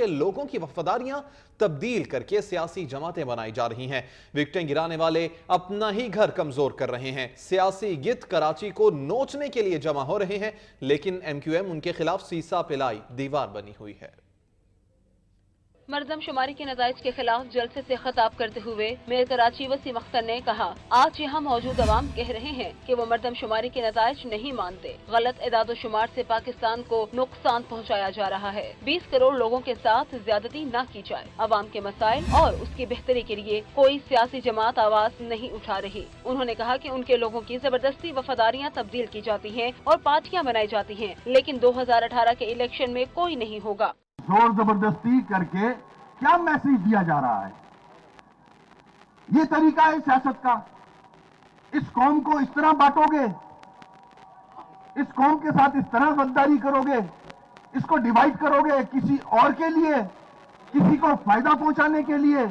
کے لوگوں کی وفاداریاں تبدیل کر کے سیاسی جماعتیں بنائی جا رہی ہیں۔ وکٹیں گرانے والے اپنا ہی گھر کمزور کر رہے ہیں۔ سیاسی گت کراچی کو نوچنے کے لیے جمع ہو رہے ہیں، لیکن ایم کیو ایم ان کے خلاف سیسا پلائی دیوار بنی ہوئی ہے۔ مردم شماری کے نتائج کے خلاف جلسے سے خطاب کرتے ہوئے میئر کراچی وسیم اختر نے کہا، آج یہاں موجود عوام کہہ رہے ہیں کہ وہ مردم شماری کے نتائج نہیں مانتے۔ غلط اعداد و شمار سے پاکستان کو نقصان پہنچایا جا رہا ہے۔ 20 کروڑ لوگوں کے ساتھ زیادتی نہ کی جائے۔ عوام کے مسائل اور اس کی بہتری کے لیے کوئی سیاسی جماعت آواز نہیں اٹھا رہی۔ انہوں نے کہا کہ ان کے لوگوں کی زبردستی وفاداریاں تبدیل کی جاتی ہیں اور پارٹیاں بنائی جاتی ہیں، لیکن 2018 کے الیکشن میں کوئی نہیں ہوگا۔ زور زبردستی کر کے کیا میسیج دیا جا رہا ہے؟ یہ طریقہ ہے سیاست کا؟ اس قوم کو اس طرح بانٹو گے، اس قوم کے ساتھ اس طرح غداری کرو گے، اس کو ڈیوائیڈ کرو گے کسی اور کے لیے، کسی کو فائدہ پہنچانے کے لیے؟